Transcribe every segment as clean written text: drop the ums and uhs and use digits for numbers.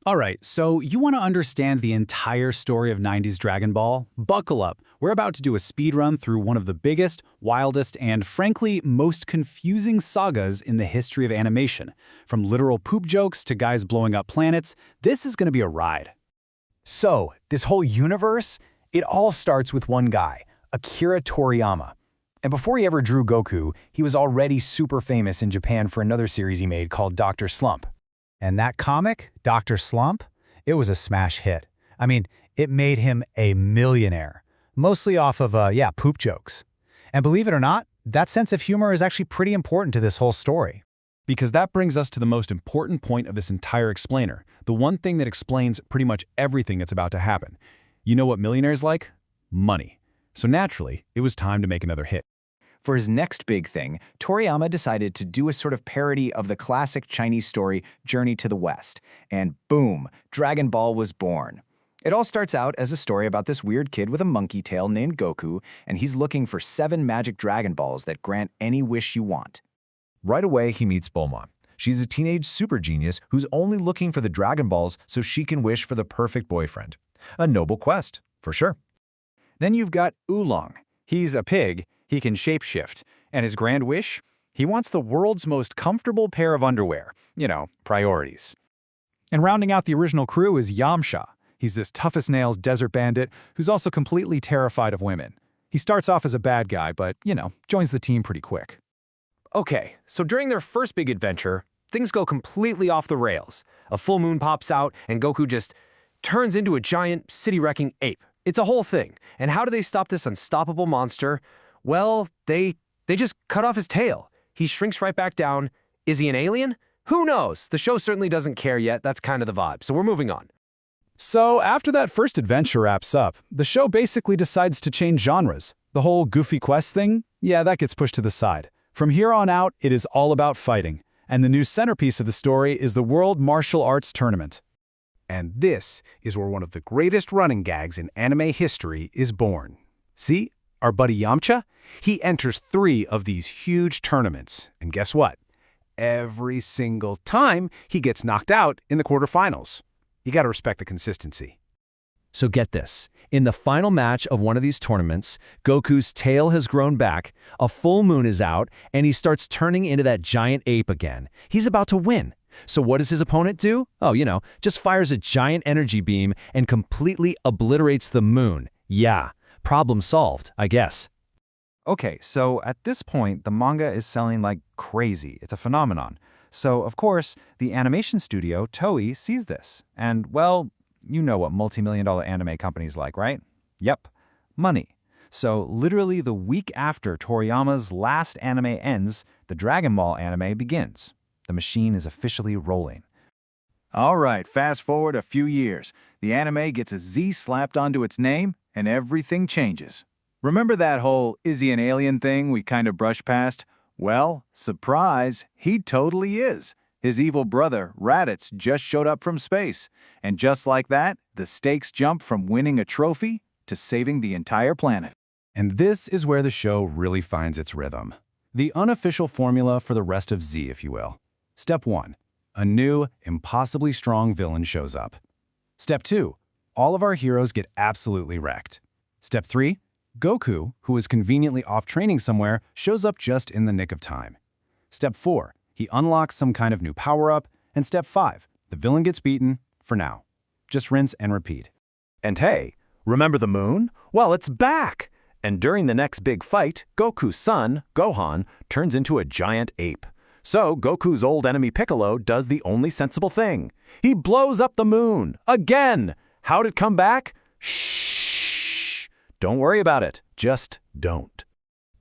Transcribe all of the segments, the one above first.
Alright, so you want to understand the entire story of 90s Dragon Ball? Buckle up. We're about to do a speed run through one of the biggest, wildest, and frankly, most confusing sagas in the history of animation. From literal poop jokes to guys blowing up planets, this is going to be a ride. So, this whole universe, it all starts with one guy, Akira Toriyama. And before he ever drew Goku, he was already super famous in Japan for another series he made called Dr. Slump. And that comic, Dr. Slump, it was a smash hit. I mean, it made him a millionaire, mostly off of, poop jokes. And believe it or not, that sense of humor is actually pretty important to this whole story. Because that brings us to the most important point of this entire explainer, the one thing that explains pretty much everything that's about to happen. You know what millionaires like? Money. So naturally, it was time to make another hit. For his next big thing, Toriyama decided to do a sort of parody of the classic Chinese story Journey to the West. And boom, Dragon Ball was born. It all starts out as a story about this weird kid with a monkey tail named Goku, and he's looking for 7 magic Dragon Balls that grant any wish you want. Right away, he meets Bulma. She's a teenage super genius who's only looking for the Dragon Balls so she can wish for the perfect boyfriend. A noble quest, for sure. Then you've got Oolong. He's a pig, he can shapeshift, and his grand wish? He wants the world's most comfortable pair of underwear. You know, priorities. And rounding out the original crew is Yamcha. He's this tough-as-nails desert bandit who's also completely terrified of women. He starts off as a bad guy, but, joins the team pretty quick. Okay, so during their first big adventure, things go completely off the rails. A full moon pops out, and Goku just turns into a giant, city-wrecking ape. It's a whole thing. And how do they stop this unstoppable monster? Well, they just cut off his tail. He shrinks right back down. Is he an alien? Who knows? The show certainly doesn't care yet. That's kind of the vibe. So we're moving on. So after that first adventure wraps up, the show basically decides to change genres. The whole Goofy Quest thing, that gets pushed to the side. From here on out, it is all about fighting. And the new centerpiece of the story is the World Martial Arts Tournament. And this is where one of the greatest running gags in anime history is born. See? Our buddy Yamcha? He enters 3 of these huge tournaments. And guess what? Every single time, he gets knocked out in the quarterfinals. You gotta respect the consistency. So get this. In the final match of one of these tournaments, Goku's tail has grown back, a full moon is out, and he starts turning into that giant ape again. He's about to win. So what does his opponent do? Oh, just fires a giant energy beam and completely obliterates the moon. Yeah. Problem solved, I guess. Okay, so at this point, the manga is selling like crazy. It's a phenomenon. So, of course, the animation studio, Toei, sees this. And, well, you know what multi-million-dollar anime companies like, right? Yep, money. So, literally the week after Toriyama's last anime ends, the Dragon Ball anime begins. The machine is officially rolling. All right, fast forward a few years. The anime gets a Z slapped onto its name, and everything changes. Remember that whole "is he an alien" thing we kind of brushed past? Well, surprise, he totally is. His evil brother, Raditz, just showed up from space. And just like that, the stakes jump from winning a trophy to saving the entire planet. And this is where the show really finds its rhythm. The unofficial formula for the rest of Z, if you will. Step 1. A new, impossibly strong villain shows up. Step 2. All of our heroes get absolutely wrecked. Step 3. Goku, who is conveniently off training somewhere, shows up just in the nick of time. Step 4. He unlocks some kind of new power-up. And Step 5. The villain gets beaten, for now. Just rinse and repeat. And hey, remember the moon? Well, it's back! And during the next big fight, Goku's son, Gohan, turns into a giant ape. So Goku's old enemy Piccolo does the only sensible thing. He blows up the moon, again! How'd it come back? Shh! Don't worry about it. Just don't.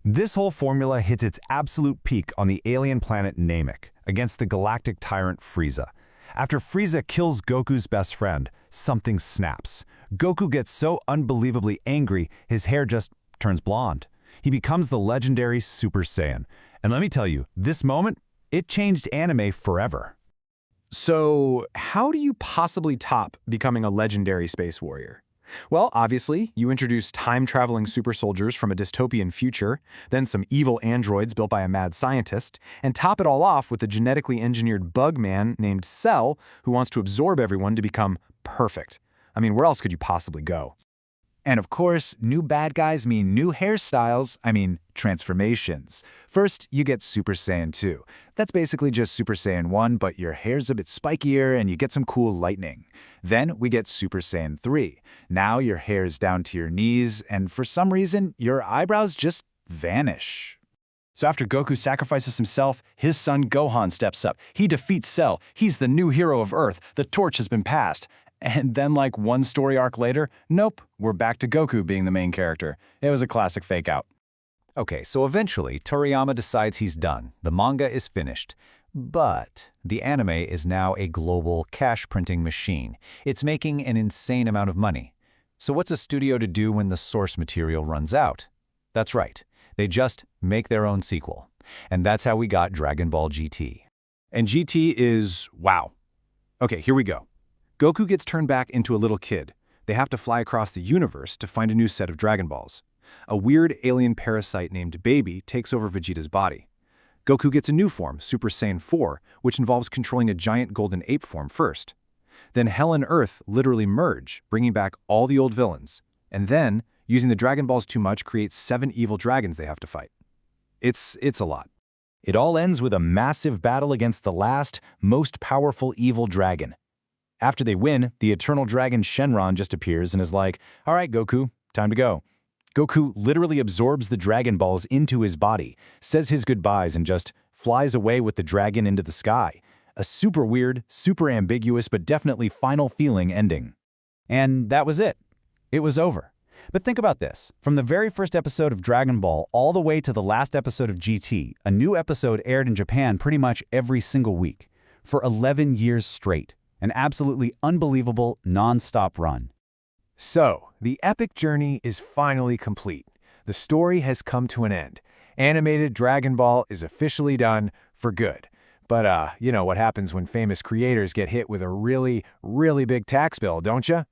This whole formula hits its absolute peak on the alien planet Namek against the galactic tyrant Frieza. After Frieza kills Goku's best friend, something snaps. Goku gets so unbelievably angry, his hair just turns blonde. He becomes the legendary Super Saiyan. And let me tell you, this moment, it changed anime forever. So, how do you possibly top becoming a legendary space warrior? Well, obviously, you introduce time-traveling super soldiers from a dystopian future, then some evil androids built by a mad scientist, and top it all off with a genetically engineered bug man named Cell who wants to absorb everyone to become perfect. I mean, where else could you possibly go? And of course, new bad guys mean new hairstyles, transformations. First, you get Super Saiyan 2. That's basically just Super Saiyan 1, but your hair's a bit spikier and you get some cool lightning. Then we get Super Saiyan 3. Now your hair's down to your knees, and for some reason, your eyebrows just vanish. So after Goku sacrifices himself, his son Gohan steps up. He defeats Cell. He's the new hero of Earth. The torch has been passed. And then like one story arc later, nope, we're back to Goku being the main character. It was a classic fake out. Okay, so eventually, Toriyama decides he's done. The manga is finished. But the anime is now a global cash-printing machine. It's making an insane amount of money. So what's a studio to do when the source material runs out? That's right. They just make their own sequel. And that's how we got Dragon Ball GT. And GT is wow. Okay, here we go. Goku gets turned back into a little kid. They have to fly across the universe to find a new set of Dragon Balls. A weird alien parasite named Baby takes over Vegeta's body. Goku gets a new form, Super Saiyan 4, which involves controlling a giant golden ape form first. Then Hell and Earth literally merge, bringing back all the old villains. And then, using the Dragon Balls too much, creates 7 evil dragons they have to fight. It's a lot. It all ends with a massive battle against the last, most powerful evil dragon. After they win, the eternal dragon Shenron just appears and is like, "All right, Goku, time to go." Goku literally absorbs the Dragon Balls into his body, says his goodbyes, and just flies away with the dragon into the sky. A super weird, super ambiguous, but definitely final feeling ending. And that was it. It was over. But think about this. From the very first episode of Dragon Ball all the way to the last episode of GT, a new episode aired in Japan pretty much every single week. For 11 years straight. An absolutely unbelievable, non-stop run. So, the epic journey is finally complete. The story has come to an end. Animated Dragon Ball is officially done for good. But, you know what happens when famous creators get hit with a really, really big tax bill, don't you?